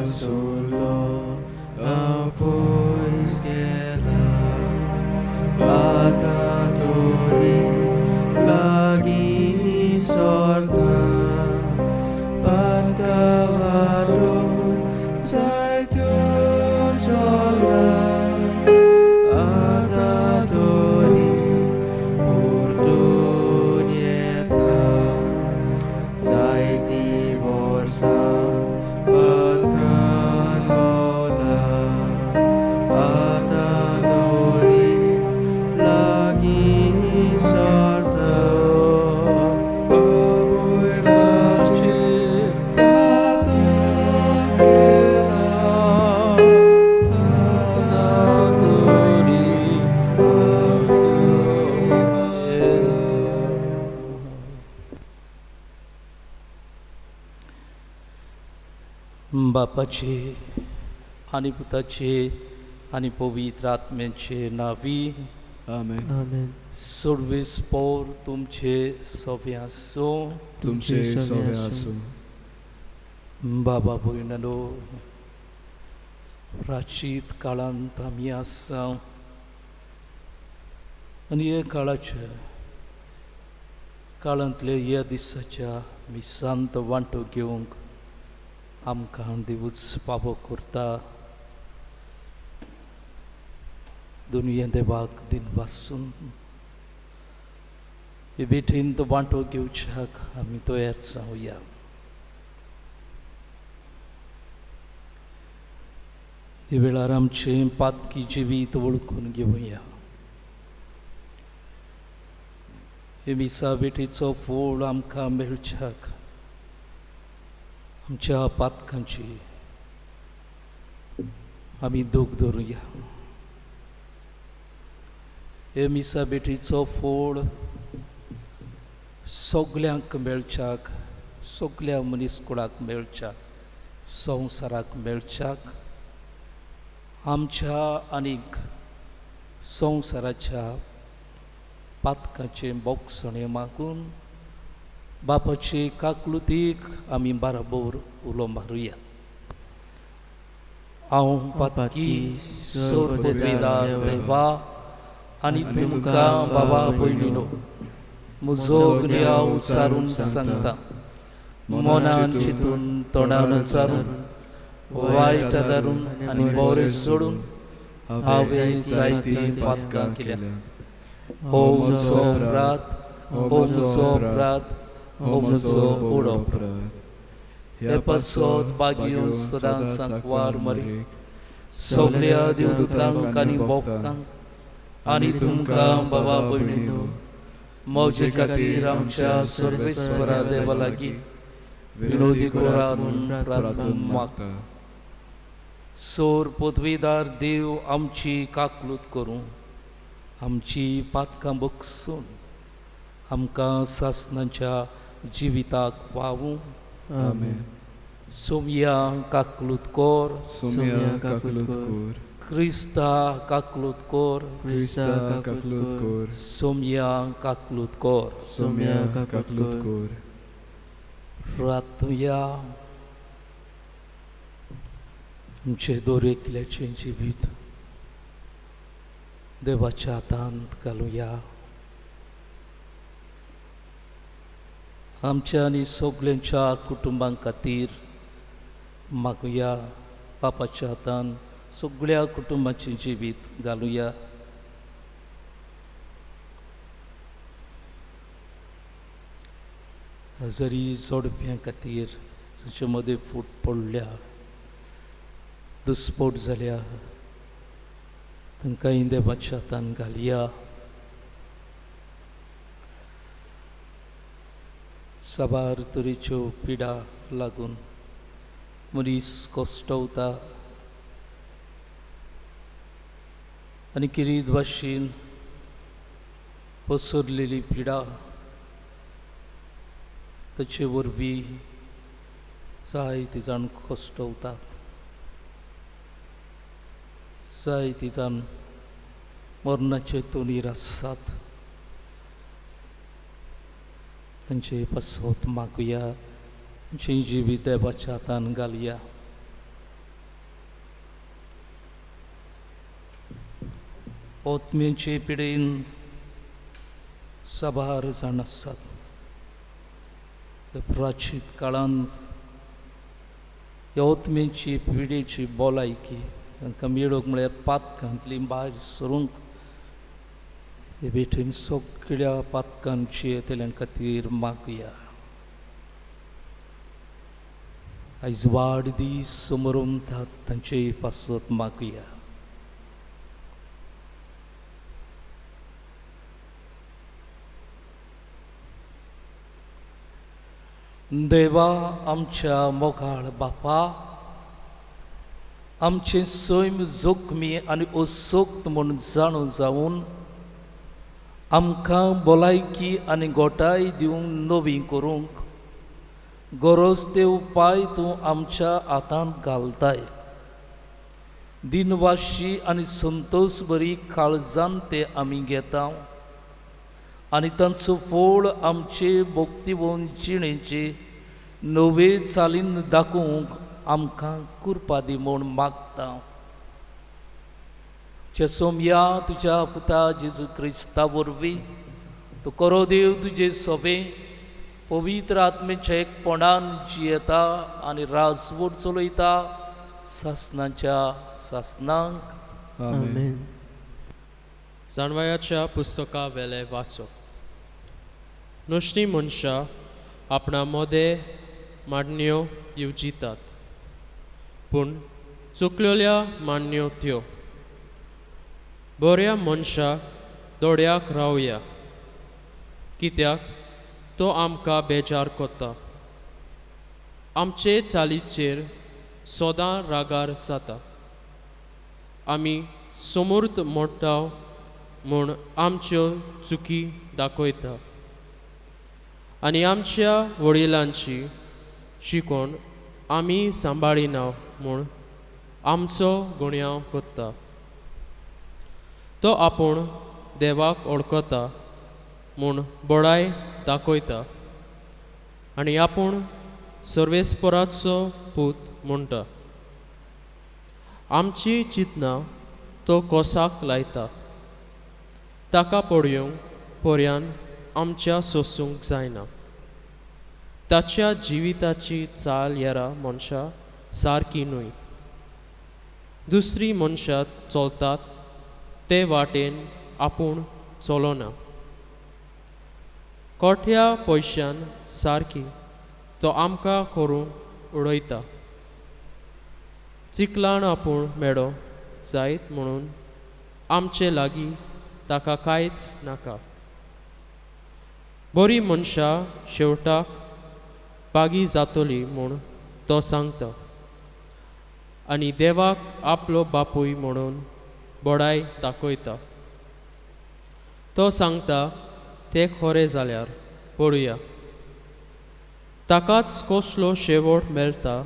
solo apus kela Patatori lagi sorta Patkavalo zaityo jola Atatori urdunyeta Zaiti vorsa Patkalola Atatori lagi sorta बापाचे आणि पुताचे आणि पवित्र आत्म्याचे नावी Amen. Amen. Service पोर तुमचे सवे असो तुमचे सवे असो बाबा भयणलो प्राचीत काळांत आमी आसा आनी हे काळांतले ह्या दिसाच्या आमी सांत वांटो घेवंक आमकां दिवूच पावो करता दुनिये देवाक दिन वासून हे बेठीन तो वांटो घेवच्याक आमी तयार जावया हे वेळार आमचें पातकी जिवीत वळखून घेवया हे मिसा बेठीचो फळ आमकां मेळच्याक आमच्या पातकांची आमी दूख धरुया हे मिसा बेठीचो फळ सगल्यांक मेळच्याक सगल्या मनीसकुळाक मेळच्याक संवसाराक मेळच्याक आमच्या आनीक संवसाराच्या पातकांचे बोगसणे मागून बापाचे काकलुतीक आमी बाराबोर उलो मारुया हांव पातकी सोर्वेदार देवा आनी तुमकां बाबा भयणीनो म्हजो गुन्यांव उचारून सांगता मनान चिंतून तोंडान उचारून वायट धरून आनी बरें सोडून हांवें जायतीं पातकां केल्यात हो म्हजो अपराध हो म्हजो अपराध हो म्हजो व्हड अपराध हे पासत बागीवन सदां सांकवार मरेक सगल्या देवदूतांक आनी भक्तांक आनी तुमकां बाबा भयणीनो म्हजे खातीर आमच्या सर्वेस्परा देवा लागीं विनोदी करारून प्रार्थना मागता सोर पदवीदार देव आमची काकलूत करूं आमची पातकां बगसून आमकां सासणाच्या जिविताक पावूं Amen. सोमया काकलूत कोर Somia kaklut kor क्रिस्ता काकलूत कोर Krista kaklut kor सोमया काकलूत कोर Somia kaklut kor प्रार्थुया आमचे दोरेकल्याचें जिवीत देवाच्या हातांत घालुया आमच्या आनी सगल्यांच्या कुटुंबां खातीर मागुया बापाच्या हातान सगळ्या कुटुंबाचें जिवीत घालुया जरी जोडप्यां खातीर ताचे मदें फूट पडल्या दुस्फोट जाल्या तांकांय देवाच्या हातान घालया साबार तरेच्यो पिडा लागून मनीस कश्टवता आनी किरीत भाशेन पसरलेली पिडा ताचे वरवीं जायतीं जाण कश्टवतात जायतीं जाण मरणाचे तोणीर आसात तांचे पासत मागुया तांचें जिवीत देवाच्या हातान घालया ओतमेचे पिडेन साबार जाण आसात. प्राचीत काळांत ह्या ओतमेची पिडेची भलायकी तांकां मेळोवंक म्हळ्यार पातकांतली भायर सरूंक हे भेटेन सगळ्या पातकांची तेल्यां खातीर मागुया. आयज वाडदीस समोर उमतात तांचे पासत मागुया. देवा आमच्या मोगाळ बापा, आमचे सैम जोखमी आनी असोक्त म्हूण जाणून जावन आमकां भलायकी आनी गोटाय दिवंक नवी करूंक गरज ते उपाय तूं आमच्या हातांत घालताय. दिनवाशी आनी संतोश बरी काळजान ते आमी घेता आनी तांचो फळ आमचे भक्तिवन जिणेचे नवे चालीन दाखोवंक आमकां कृपा दी म्हूण मागता. सोम्या तुज्या पुता जेजू क्रिस्ता वरवीं तूं करो देव तुजे सभे पवित्र आत्मेच्या एकपणान जियेता आनी राजवट चलयता सासणाच्या सासणांक. आमेन. जाणवायाच्या पुस्तका वेले वाचप. नुसणी मनशां आपणा मोदे मांडण्यो येवजितात, पूण चुकलेल्या मांडण्यो त्यो. बऱ्या मनशाक दोड्याक रावया, कित्याक तो आमकां बेजार कोता. आमचे चालीचेर सोदां रागार जाता. आमी समूर्त मोडटाव म्हूण आमच्यो चुकी दाखयता आनी आमच्या वडिलांची शिकोण आमी सांबाळिना म्हूण आमचो गुण्याव कोत्ता. तो आपूण देवाक ओळखता म्हूण बडाय दाखयता आनी आपूण सर्वेस्पराचो पूत म्हणटा. आमची चिंतना तो कोसाक लायता. ताका पडूंक पर्यान आमच्या सोसूंक जायना. ताच्या जिविताची चाल येरा मनशां सारकी न्हय. दुसरी मनशां चलतात ते वाटेन आपूण चलोना. कोठ्या पयशान सारकी तो आमकां करूंक उडयता. चिकलान आपूण मेळो जायत म्हणून आमचे लागीं ताका कांयच नाका. बरी मनशां शेवटाक पागी जातली म्हूण तो सांगता आनी देवाक आपलो बापूय म्हणून बडाय दाखयता. तो सांगता तें खरें जाल्यार पळोवया. ताकाच कसलो शेवट मेळटा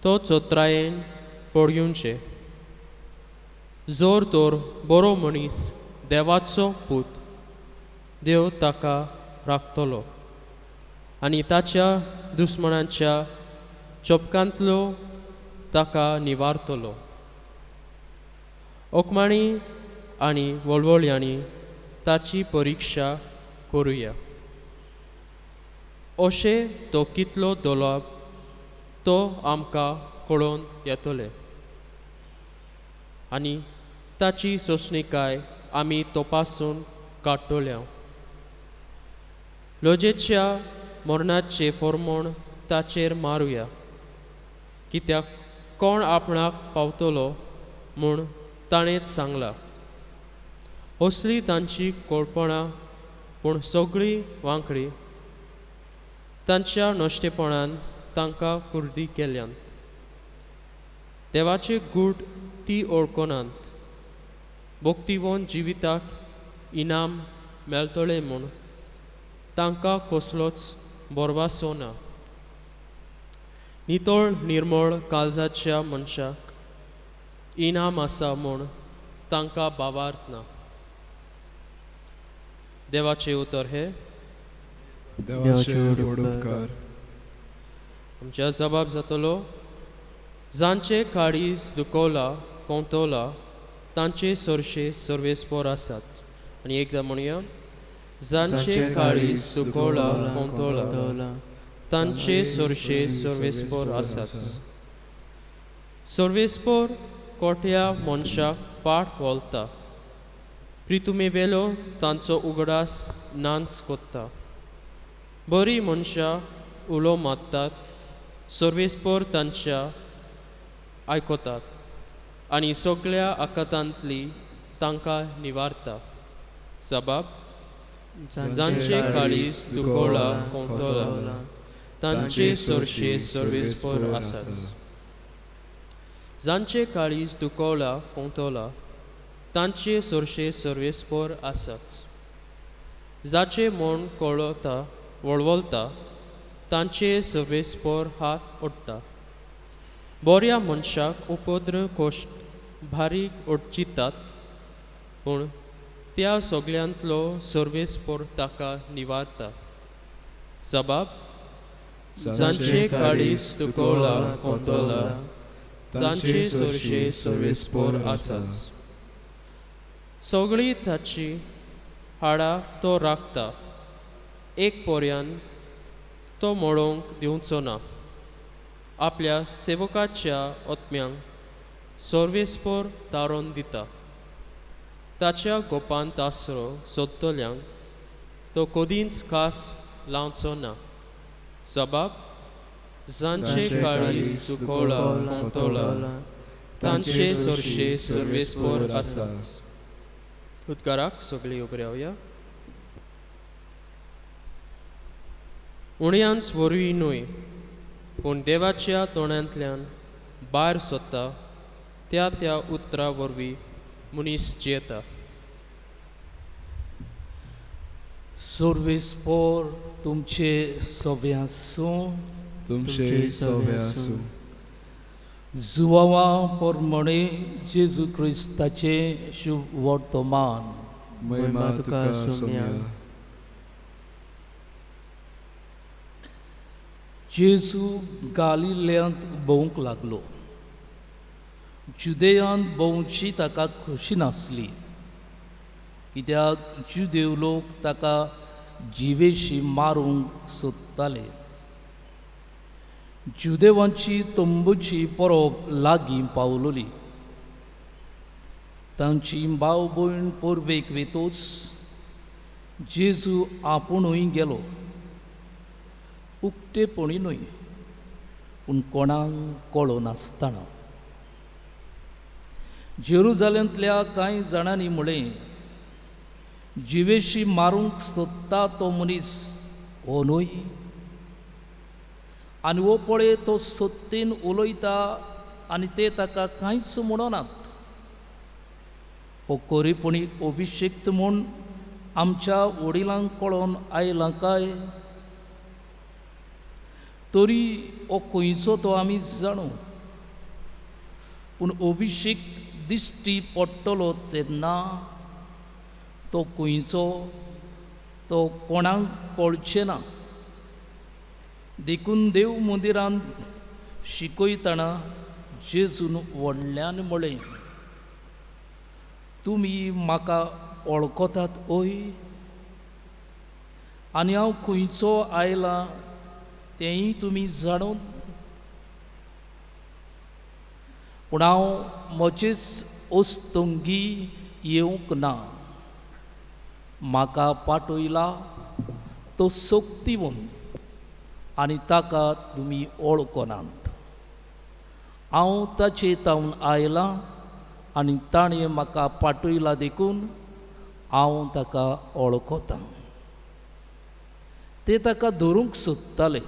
तो चोत्रायेन पळोवचें. जोर तोर बरो मनीस देवाचो पूत, देव ताका राखतलो आनी ताच्या दुस्मनांच्या चोपकांतलो ताका निवारतलो. ओकमाणी आनी वळवळ्यांनी ताची परिक्षा करुया. अशें तो कितलो दोलाब तो आमकां कळोवन येतले आनी ताची सोंसणीकाय आमी तपासून काडटल्या. लोजेच्या मरणाचे फर्मोण ताचेर मारुया, कित्याक कोण आपणाक पावतलो म्हूण ताणेंच सांगलां. असली तांची कळपणां पूण सगळीं वांकडी तांच्या नश्टेपणान तांकां कुर्दी केल्यांत. देवाचे गूट ती ओळखनात. भक्तिवन जिविताक इनाम मेळटलें म्हूण तांकां कसलोच बोरवासो ना. नितळ निर्मळ काळजाच्या मनशाक इनाम आसा म्हूण तांकां बावार्थ ना. देवाचे उतर हे देवाचे व्हड उपकार. आमच्या जबाब जातलो. जांचे काळीज दुखोवला कोंतवला तांचे सोरशे सर्वेस्पोर आसात. आनी एकदां म्हणया, जांचे काळीज दुखोवला कोंतोला, तांचे सोरशे सर्वेस्पोर आसात. सर्वेस्पोर कोट्या मनशाक पाठ वोलता, प्रितुमे वेलो तांचो उगडास नांच कोत्ता. बरी मनशां उलो मारतात, सर्वेस्पोर तांच्या आयकोतात आनी सगळ्या आकातांतली तांकां निवारता. सबाब, जांचे काळीज दुखोवला कोंतोला, तांचे सोरशे सर्वेस्पोर आसात. जांचे काळीज दुखोवला कोंतोला, तांचे सोरशे सर्वेस्पोर आसात. जाचे मन कळवता वळवळता, तांचे सर्वेस्पोर हात ओडटा. बऱ्या मनशाक उपद्र कोश्ट भारीक ओडचितात, पूण त्या सगळ्यांतलो सर्वेस्पोर ताका निवारता. सबाब, जांचे काळीज दुखोवला कोंतोला, तांचे सोरशे सर्वेस्पोर आसात. सगळीं ताची हाडां तो राखता, एक पोरयान तो मोडोवंक दिवचो ना. आपल्या सेवकाच्या ओतम्यांक सर्वेस्पोर तारोन दिता. ताच्या गोपांत आसरो सोदतल्यांक तो कदींच खास लावचो ना. सबाब, जांचे काळीज दुखोवला कोंतोला, तांचे सोरशे सर्वेस्पोर आसात. उद्गाराक सगळीं उबी रावया. उणयांच वरवीं न्हय, पूण देवाच्या तोंडांतल्यान भायर सोदता त्या त्या उतरां वरवीं मनीस जियेता. सर्वेस्पोर तुमचे सोबे आसूं. तुमचे सोबे आसूं. जुवावा पोरमणे जेजू क्रिस्ताचे शुभ वर्तमान. महिमा तुका सोम्या. जेजू गालिल्यांत भोवंक लागलो. जुदेयांत भोंवची ताका खोशी नासली, कित्याक जुदेव लोक ताका जिवेशी मारूंक सोदताले. जुदेवांची तंबूची परब लागीं पावलोली. तांची भाव भयण पोरबेक वेतोच जेजू आपुणूय गेलो. उक्तेपणी न्हय, पूण कोणाक कळो नासतना. जेरुजालेंतल्या कांय जाणांनी म्हळें, जिवेशी मारूंक सोदता तो मनीस हो न्हय, आनी हो पळय तो सत्तेन उलयता आनी ते ताका कांयच म्हणनात. हो खरेपणी अभिशेक्त म्हूण आमच्या वडिलांक कळोन आयला काय? तरी हो खंयचो तो आमी जाणू, पूण अभिशेक्त दिश्टी पडटलो तेन्ना तो खंयचो तो कोणाक कळचें ना. देखून देव मंदिरांत शिकयतना जेजून व्हडल्यान म्हळें, तुमी म्हाका वळखतात ओय, आनी हांव खंयचो आयलां तेंय तुमी जाणून. पूण हांव म्हजेच ओस्तोंगी येवंक ना. म्हाका पाठयला तो सोक्तीवंत आनी ताका तुमी वळखनात. हांव ताचे तावन आयलां आनी ताणें म्हाका पाठयला देखून हांव ताका वळखतां. ते ताका धरूंक सोदताले,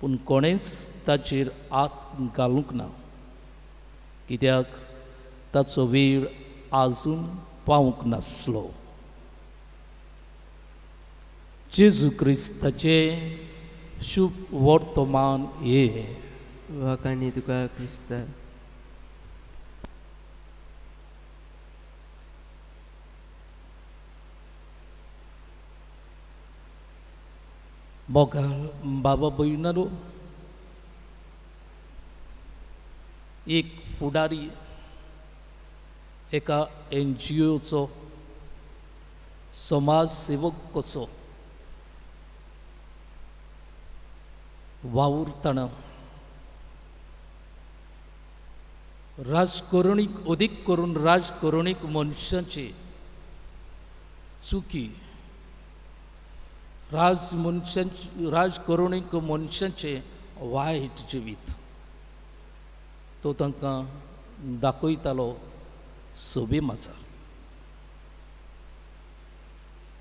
पूण कोणेंच ताचेर हात घालूंक ना, कित्याक ताचो वेळ आजून पावूंक नासलो. जेजू क्रिस्ताचे शुभ वर्तमान हे. वाकानी तुका क्रिस्ता. मोगाल बाबा भयणारो, एक फुडारी एका NGOचो समाज सेवक कसो वावुरतना राजकरणीक अदीक करून राजकरणीक मनशांची चुकी राजकरणीक मनशांचे वायट जिवीत तो तांकां दाखयतालो सोबे माजार.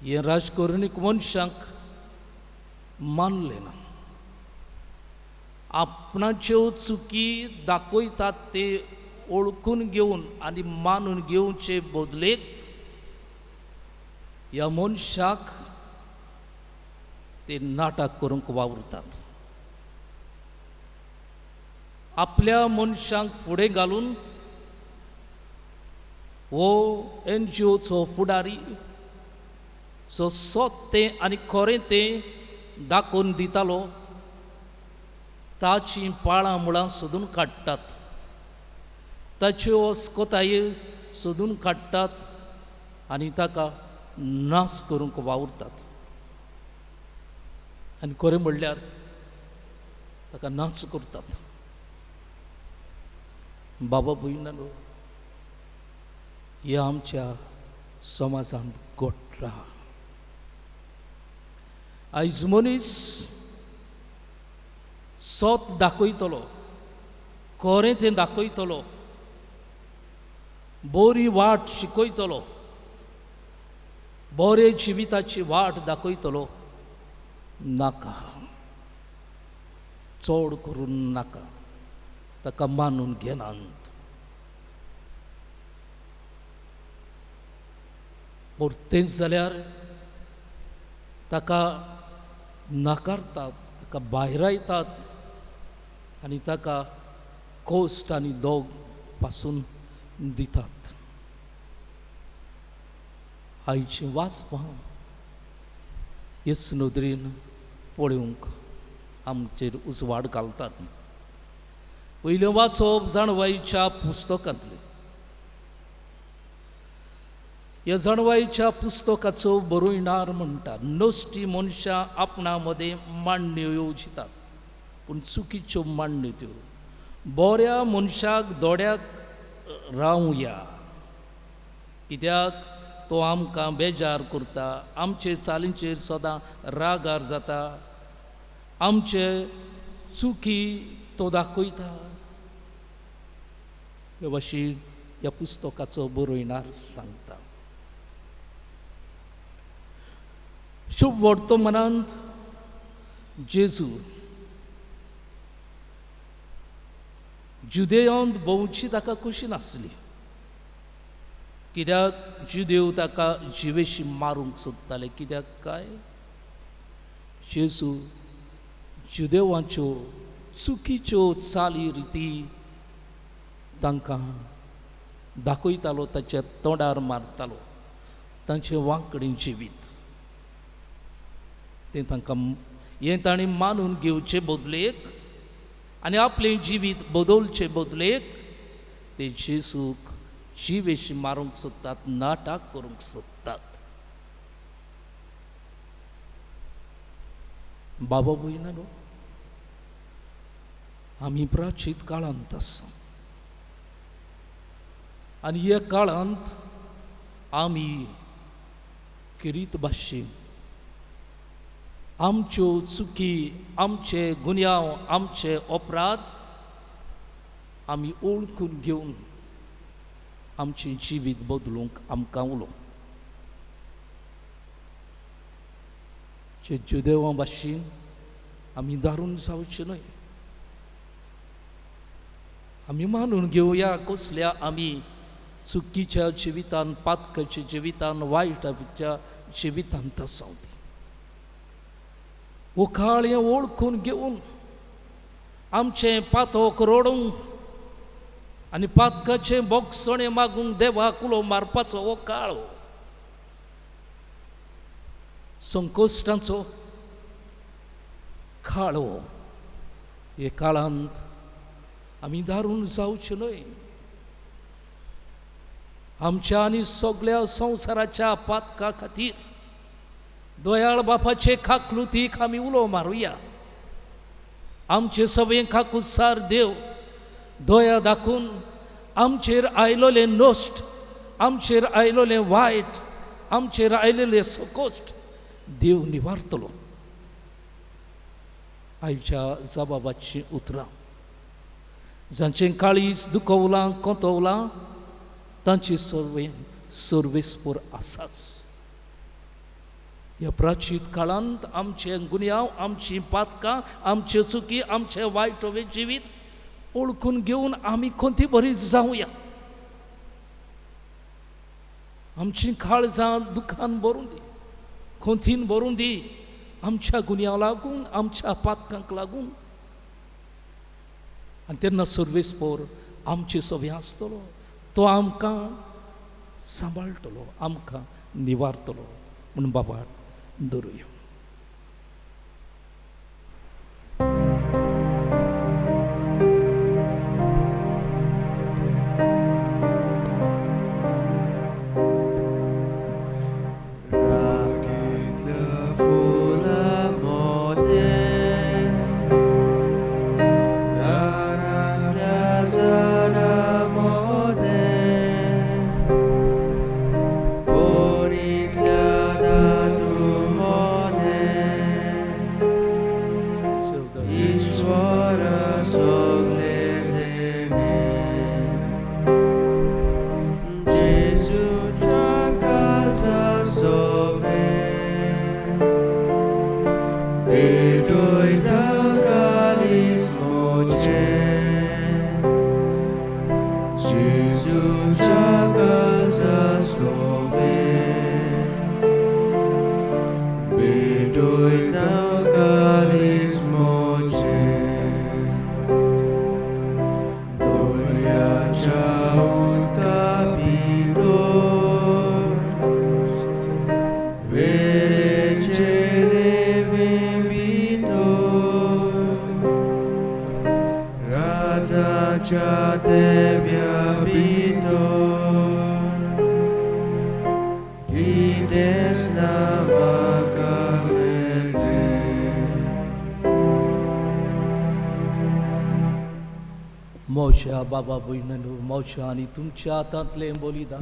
हे राजकरणीक मनशांक मानले ना. आपणाच्यो चुकी दाखयतात ते ओळखून घेवन आनी मानून घेवचे बदलेक ह्या मनशाक ते नाटक करूंक वावुरतात. आपल्या मनशांक फुडें घालून हो NGOचो फुडारी सो सत्य आनी खरें तें दाखोवन दितालो ताची पाळां मुळां सोदून काडटात, ताच्यो अस्कोताय सोदून काडटात आनी ताका नाश करूंक वावुरतात. आनी खरें म्हणल्यार ताका नाच करतात. बाबा भयणानो, हे आमच्या समाजांत घडटा. आयज मनीस सत दाखयतलो, खरें तें दाखयतलो, बरी वाट शिकयतलो, बरे जिविताची वाट दाखयतलो नाका, चड करून नाका, ताका मानून घेनात. तेंच जाल्यार ताका नाकारतात, ताका भायरायतात आनी ताका कोस्ट आनी दोग पासून दितात. आयची वाचपां ह्याच नदरेन पळोवंक आमचेर उजवाड घालतात. पयलें वाचप जाणवाईच्या पुस्तकांतलें. ह्या जाणवाईच्या पुस्तकाचो बरोयणार म्हणटा, नश्टी मनशां आपणा मदें मांडण्यो येवजितात पूण चुकीच्यो मांडण्यो त्यो. बऱ्या मनशाक दोड्याक रावया, कित्याक तो आमकां बेजार करता, आमचे चालींचेर सदां रागार जाता, आमचे चुकी तो दाखयता. हे भाशेन ह्या पुस्तकाचो बरोयणार सांगता. शुभ वर्तमानांत जेजू जुदेयांत भोंवची ताका कशी नासली, कित्याक जुदेव ताका जिवेशी मारूंक सोदताले. कित्याक काय, जेजू जुदेवांच्यो चुकीच्यो चाली रिती तांकां दाखयतालो, ताच्या तोंडार मारतालो. तांचें वांकडें जिवीत तें तांकां हें ताणें मानून घेवचे बदलेक आनी आपलें जिवीत बदलचे बदलेक ते जेजूक जिवेशी मारूंक सोदतात, नाटक करूंक सोदतात. बाबा भयणानो, आमी प्राचीत काळांत आसा आनी ह्या काळांत आमी किरीत भाशेन आमच्यो चुकी, आमचे गुन्यांव, आमचे अपराध आमी ओळखून घेवन आमचें जिवीत बदलूंक आमकां उलो. जे जुदेवां भाशेन आमी दारून जावचे न्हय. आमी मानून घेवया कसल्या आमी चुकीच्या जिवितान, पातकाच्या जिवितान, वायटाच्या जिवितांत आसात. हो काळ हें ओळखून घेवन आमचें पातक रोडूंक आनी पातकाचें बोगसणें मागूंक देवाक उलो मारपाचो हो काळ. संकोश्टांचो काळ हो. हे काळांत आमी दारून जावचे न्हय. आमच्या आणि सगळ्या संसाराच्या पातका खातीर दयाळ बापाचे खाकलुतीक आमी उलो मारुया. आमचे सगळे खाकुसार देव दया दाखून आमचेर आयलोले नोश्ट, आमचेर आयलोले वायट, आमचेर आयलेले संकोश्ट देव निवारतलो. आयच्या जबाबाची उतरां जांचें काळीज दुखवलां कोंतवलां तांची सर्वेस्पर आसाच. ह्या प्राचीत काळांत आमचे गुन्यांव, आमची पातकां, आमचे चुकी, आमचे वायटवे जिवीत ओळखून घेवन आमी कोणती बरी जावया. आमची काळजां दुखान भरून दी, खोंतीन भरून दी, आमच्या गुन्यांव लागून, आमच्या पातकांक लागून. आनी तेन्ना सर्वेस्पर आमचे सभे आसतलो, तो आमकां सांबाळटलो, आमकां निवारतलो म्हूण बाबा धरुया. मोशा बाबा भयणू, मोशा आनी तुमच्या हातांतले बलिदान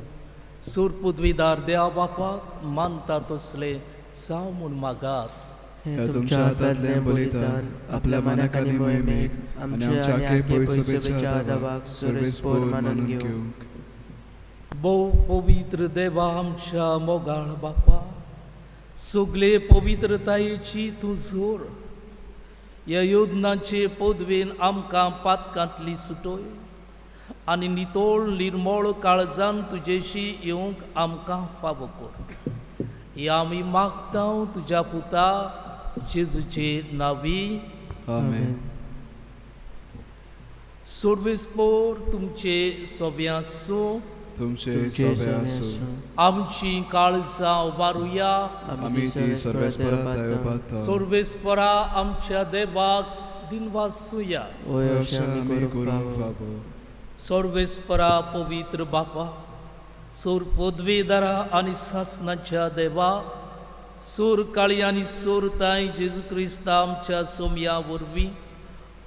सूर पदवीदार देवा बापाक मानता तसले जाव म्हूण मागात. ह्या तुमच्या हातांतले बलिदान आपल्या मनाक आनी मोहिमेक आनी आमच्या आखे पयसुबेच्या आदाबाक सर्वेस्पर मानून घेवंक. भोव पवित्र देवा आमच्या मोगाळ बापा, सगळे पवित्रतायेची तूं जोर. ह्या योजनाचे पदवेन आमकां पातकांतली सुटोय आनी नितोळ निर्मळ काळजान तुजेशी येवंक आमकां फावो कर. हे आमी मागतां तुज्या पुता जेजूचे नांवी. आमेन. सर्वेस्पर तुमचे सभे आसूं, तुमचे सभे आसूं. आमची काळजां उबारुया. आमी ती सर्वेस्परांत पावता. सर्वेस्परा आमच्या देवाक दिनवासुया. अशें आमी करूंक फावो. सर्वेस्परा पवित्र बापा, सोर पदवेदारा आनी सासनाच्या देवा, सोर काळी आनी सोर ताई जेजू क्रिस्त आमच्या सोमया वरवीं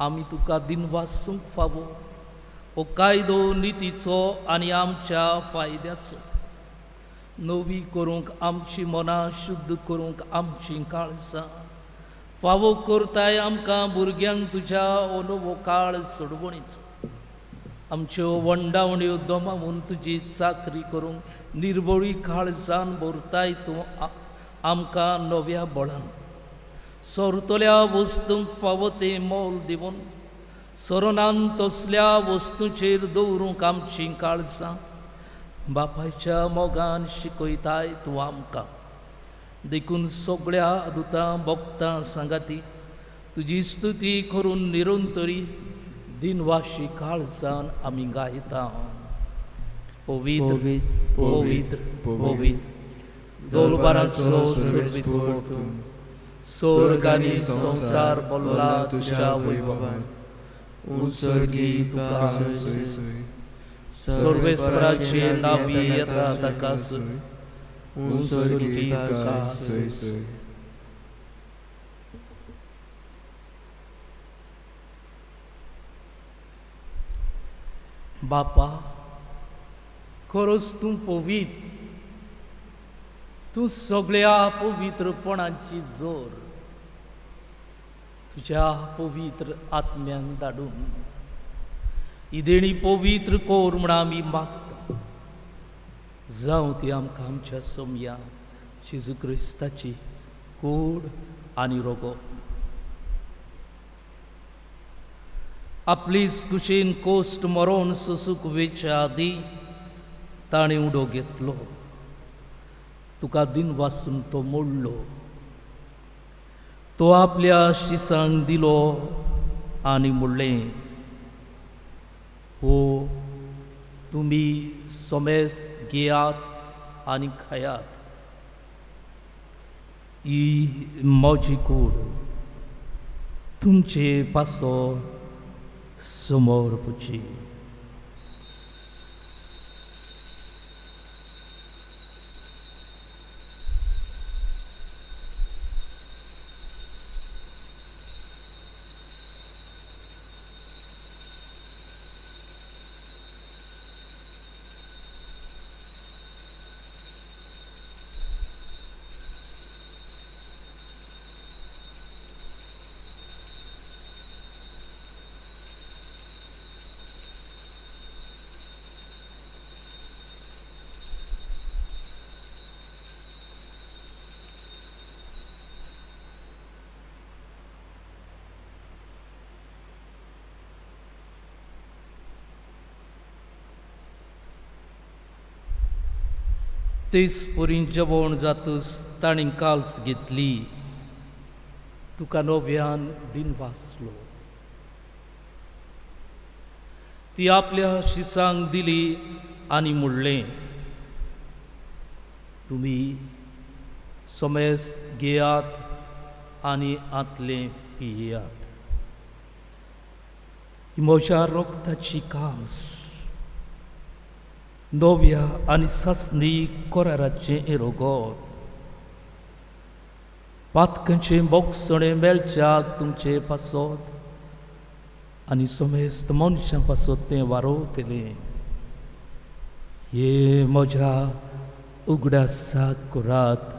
आमी तुका दिनवासूंक फावो. हो कायदो नितीचो आनी आमच्या फायद्याचो. नवी करूंक आमची मनां शुद्ध करूंक आमची काळजां फावो करताय आमकां भुरग्यांक तुज्या नवो काळ सोडवणीचो. आमच्यो वंडावण्यो दोमावून तुजी चाकरी करूंक निर्बळी काळजान भरताय तूं आमकां नव्या बळान. सोरतल्या वस्तूंक फावो तें मोल दिवन सोरोनान तसल्या वस्तूंचेर दवरूंक आमची काळजां बापायच्या मोगान शिकयताय तूं आमकां. देखून सगळ्या दुतां भक्तां सांगाती तुजी स्तुती करून निरंतरी दिनवाशी काळजान आमी गायता. पवित्र पवित्र पवित्र दोलबाराचो सर्वेस्पर तूं. स्वर्ग आनी संसार भरला तुज्या वैभवान. उजळगी तुका सर्वेस्पराचे नावी येता ताकास मुसळकी ताका सय सय. बापा, खरोच तूं पवित्र, तूं सगळ्या पवित्रपणाची जोर तुझ्या पवित्र आत्म्यांक धाडून इदेणी पवित्र कोर म्हण आमी मागता. जावं ती आमकां आमच्या सोमया जेजू क्रिस्ताची कूड आनी रोगोत. आपलीच कुशीन कोस्ट मरोन सुसूक वेच्या आदी ताणें उडो घेतलो. तुका दिन वाचून तो मोडलो. तो आपल्या शिसांक दिलो आनी म्हणलें, हो तुमी सोमेस्त घेयात आनी खायात. ही म्हजी कूड. तुमचे पासो समोर पुची. तेच परीन जेवण जातूस ताणीं काल्स घेतली. तुका नव्यान दिन वाचलो. ती आपल्या शिसांक दिली आनी म्हणलें, तुमी सोमेस्त घेयात आनी आतलें पियेयात. ही म्हज्या रोगताची कास, नव्या आनी सासणी कोराराचें एरोगोत. पातकांचे मोगसणे मेळच्याक तुमचे पासत आनी सोमेस्त मनशां पासत तें वारोवतलें. हे म्हज्या उगडासाक करात.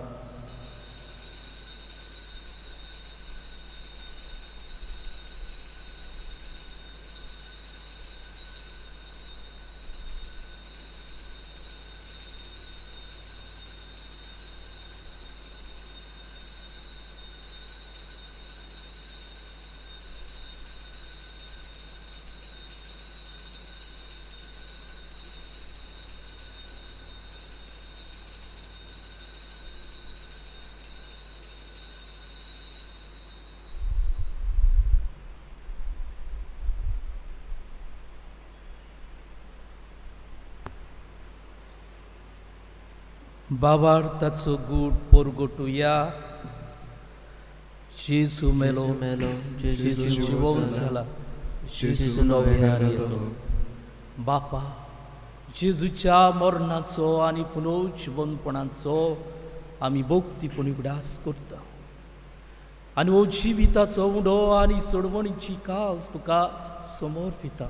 बाबार ताचो गूट पोरगोटुया. जेजू मेलो, जेजू जिवंत जाला, जेजू नव्यान येतलो. बापा, जेजूच्या मरणाचो आनी पुनर्जिवंतपणाचो आमी भोक्तीपणी उगडास करता. आनी हो जिविताचो उडो आनी सोडवणीची कास तुका समर्पिता.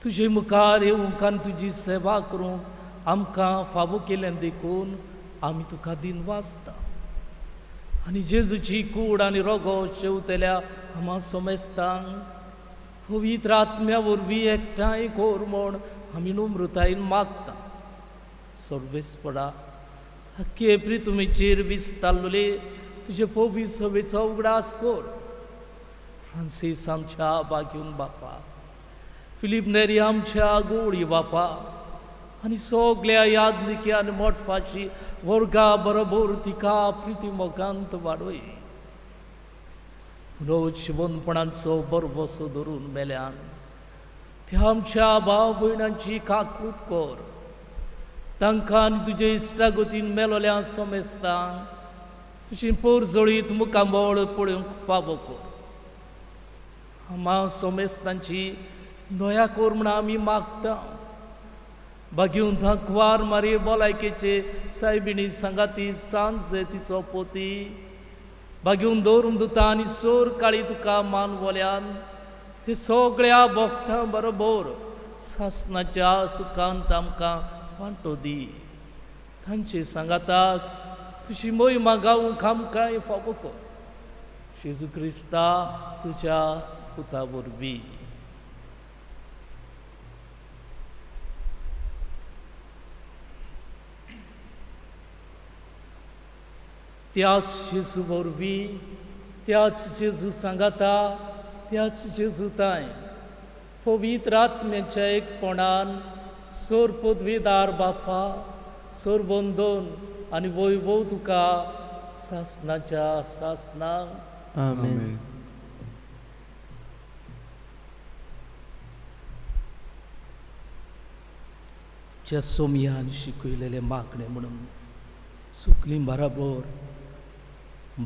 तुजे मुखार येवंक आनी तुजी सेवा करूंक आमकां फावो केलें देखून आमी तुका दिन वाचता. आनी जेजूची कूड आनी रोगो शेवतल्या आम्हा सोमेस्तांक पवित्र आत्म्या वरवीं एकठांय कोर म्हूण आमी नम्रतायेन मागता. सर्वेस्परा, अख्खे प्रितुमेचेर विस्तारलेले तुजे पवित्र सभेचो उगडास कर. फ्रांसीस आमच्या बागेवन बापा, फिलीप नेरी आमच्या गोळी बापा आनी सगळ्या यादनिकी आनी मोठफाची वर्गा बरोबर तिका प्रितीमोगांत वाडय. पुनर्जिवंतपणाचो बरवसो धरून मेल्यान त्या आमच्या भाव भयणांची काकूट कर. तांकां आनी तुजे इश्टागतीन मेलोल्या सोमेस्तांक तुजी पोरजळीत मुखामोळ पळोवंक फावो कर. आम्हा सोमेस्तांची दया कर म्हूण आमी मागता. बागिवन धांकवार मारी भलायकेचे सायबिणी सांगाती सांज तिचो पोती बागिवन दवरून दुता आनी सोर काळी तुका मान बोल्यान ते सगळ्या भक्तां बरोबर सासणाच्या सुखांत आमकां फांटो दी तांचे सांगाताक तुजी मोहिमा गावूंक आमकां फावो कर जेजू क्रिस्ता तुज्या पुता वरवीं त्याच जेजू वरवीं त्याच जेजू सांगाता त्याच जेजू ताय पवित्र आत्म्याच्या एकपणान सोर पदवीदार बापा सोर वंदन आनी वैभव तुका सासणाच्या सासणाक आमेन. ज्या सोमयान शिकयलेले मागणे म्हणून सुकली बराबर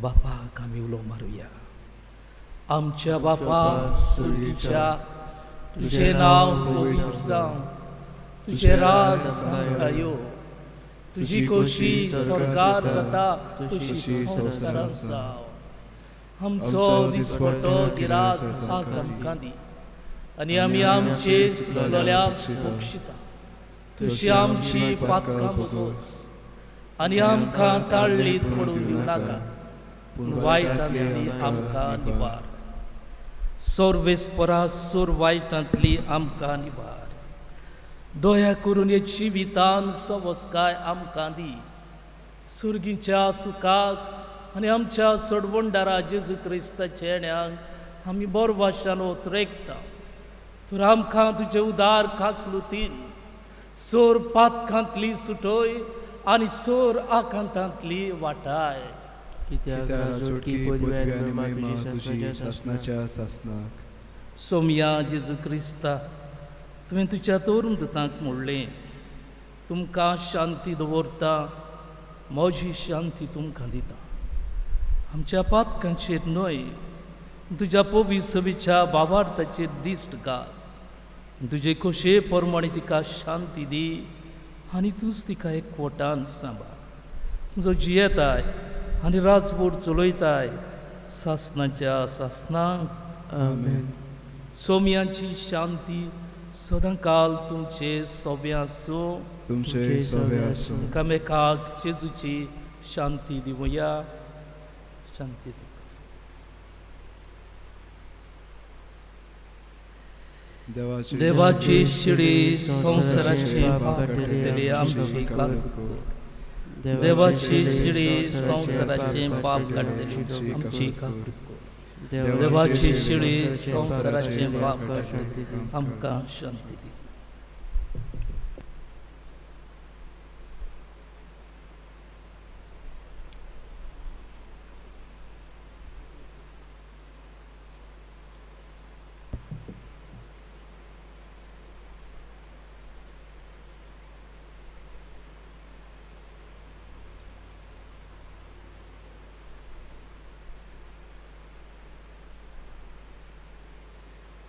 बापाक आमी उलो मारुया. आमच्या बापा सुर्गीच्या तुझे नाव पवित्र जावं तुझे राज खायो तुझी खोशी स्वर्गार जाता तशी संवसारांत जावं. आमचो दिसपट्टो गिराक आज आमकां दी आनी आमी आमचे चुकलोल्यांक बक्षिता तुजी आमची पातकां बगोस आनी आमकां ताळ्ळीत पडूंक दिवं नाका पूण वायटांतली आमकां निवार. सोर्वेस परास सोर वायटांतली आमकां निवार. दया करून हे जिवितान सवस्काय आमकां दी. सुर्गीच्या सुखाक आनी आमच्या सोडवणदारा जेजू क्रिस्ताच्या येण्याक आमी बरो भाशान ओतरेकता. तर आमकां तुजे उदार काकलुतीन सोर पातकांतली सुटोय आनी सोर आकांतांतली वाटाय. कित्याक जोडकी पदवी आनी महिमा तुजी सासणाच्या सासणाक. सोमया जेजू क्रिस्ता तुवें तुज्या तोरून दुतांक म्हणलें तुमकां शांती दवरता म्हजी शांती तुमकां दिता. आमच्या पातकांचेर न्हय तुज्या पवित्र सभेच्या भावार्थाचेर दिश्ट घाल. तुजे खोशे प्रमाणे तिका शांती दी आनी तूंच तिका एकवटान सांबाळ. तुजो जियेताय आनी राजभर चलयताय सासणाच्या सासणाक आमेन. सोमयांची शांती सदां काल तुमचे सोबे आसूं. तुमचे सोबे आसूं. एकामेकाक जेजूची शांती दिवया. शांती तुमकां. देवाची शिडी संवसाराची पापकटलेली आमची काळूच कर. देवाची शिडी संवसाराचे पाप काडटली आमची काळूच कर. देवाची शिडी संवसाराचे पाप काडटली आमकां शांती दी.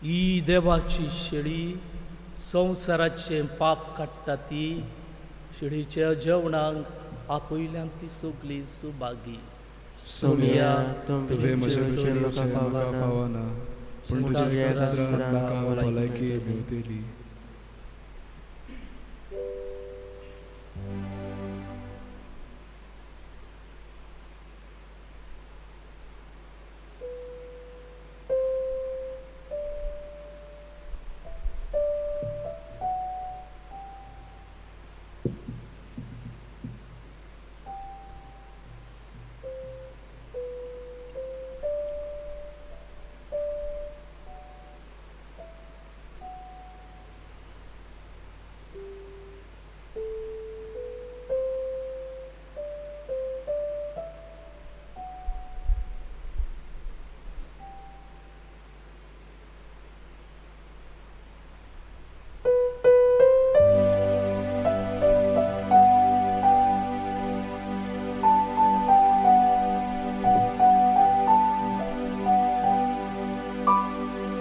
ही देवाची शिडी संवसाराचे पाप काडटा ती शिडीच्या जेवणाक आपयल्यान ती सगळी सुभागी. सोमया तुवें म्हज्या कुशीन म्हाका फावना पूण तुज्या कातरांत म्हाका भलायकी मेवतली.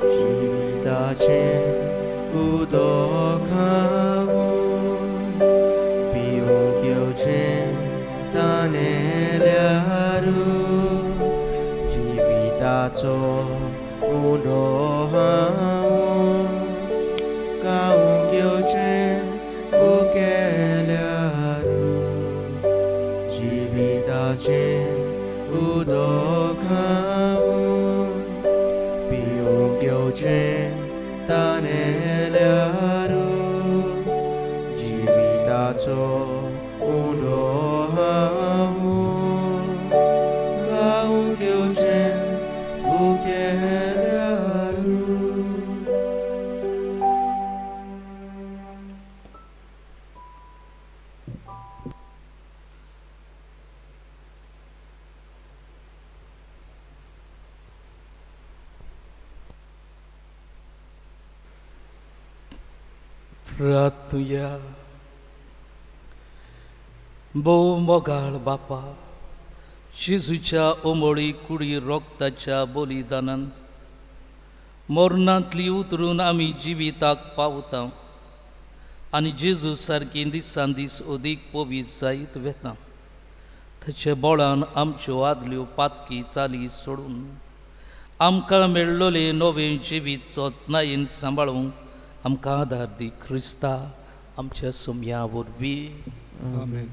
जिविताचे उदक हांव ताणेल्यारू जिविताचो उंडो हांव गावूंक येवचें उकेल्यारू जिविताचें उदक हांव पिवूंक येवचें ताणेल्यारू जिविताचो उंडो हांव गावूंक येवचें उकेल्यारू. प्रार्थुया. भोव मोगाळ बापा, जेजूच्या ओमळी कुडी रोगताच्या बलिदानान मरणांतली उतरून आमी जिविताक पावता आनी जेजू सारकी दिसान दीस अदीक पवीत जायत वेता. ताचे बळान आमच्यो आदल्यो पातकी चाली सोडून आमकां मेळ्ळोले नवें जिवीत जतनायेन सांबाळूंक आमकां आदार दी क्रिस्ता आमच्या सोम्या वरवीं. आमेन.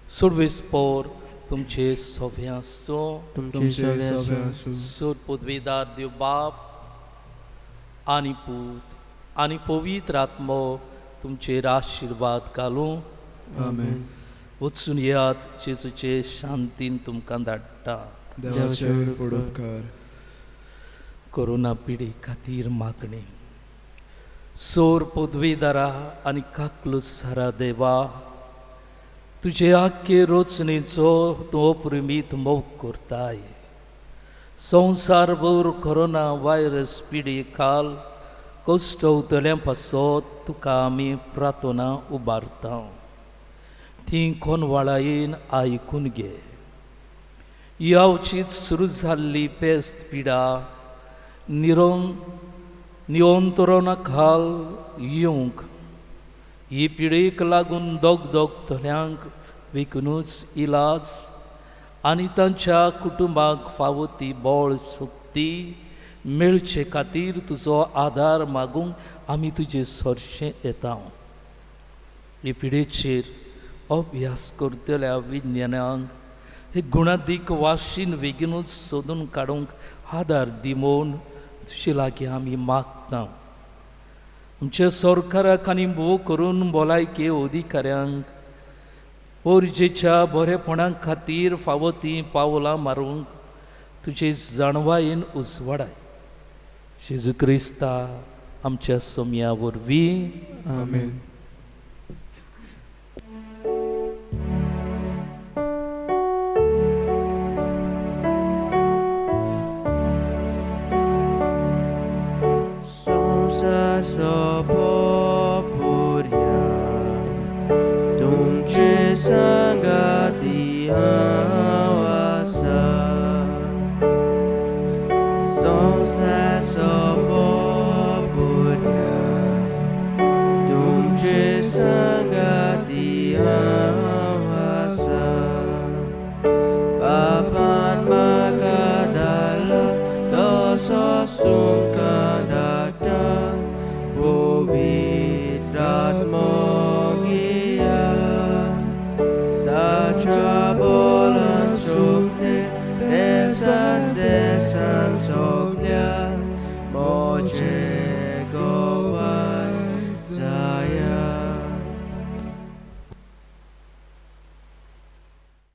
सर्वेस्पोर तुमचे सोबे आसो. तुमचे सगळे आसूं. सोर पदवेदार देव बाप आनी पूत आनी पवित्र आत्मो तुमचेर आशिर्वाद घालूं. आमेन. वचून यात जेजूचे शांतीन तुमकां धाडटा. देवाचे पडोपकार. कोरोना पिडी खातीर मागणी. सोर पदवेदारा आनी काकलो सारा देवा, तुजे आख्खे रोचणेचो तूं अप्रमीत मोग करताय. संवसारभर कोरोना व्हायरस पिडी खाल कश्ट उतल्या पासत तुका आमी प्रार्थना उबारता. ती कोनवाळायेन आयकून घे. यावचीत सुरू जाल्ली पेस्त पिडा नियंत्रणा खाल येवंक. ही पिडेक लागून दोग तोल्यांक विकूनच इलाज आनी तांच्या कुटुंबाक फावो ती बळ शक्ती मेळचे खातीर तुजो आदार मागूंक आमी तुजे सरशें येता. हे पिडेचेर अभ्यास करतल्या विज्ञानांक हे गुणादीक वाशीन बेगीनूच सोदून काडूंक आदार दी म्हूण तुजे लागीं आमी मागता. आमच्या सरकाराक आनी भोव करून भलायकी अधिकाऱ्यांक गरजेच्या बरेपणा खातीर फावो ती पावलां मारूंक तुजे जाणवायेन उजवाडाय. जेजू क्रिस्ता आमच्या सोम्या वरवीं. आमेन. सोपोपुर्या तुमचे संगाती हांव आसा. संवसार सोपोपुर्या तुमचे संगाती हांव आसा. बापान म्हाका धाडला तसो तुमकां धाडटा. पवित्र आत्मो घेया ताच्या बोलान सुकते ते संदेश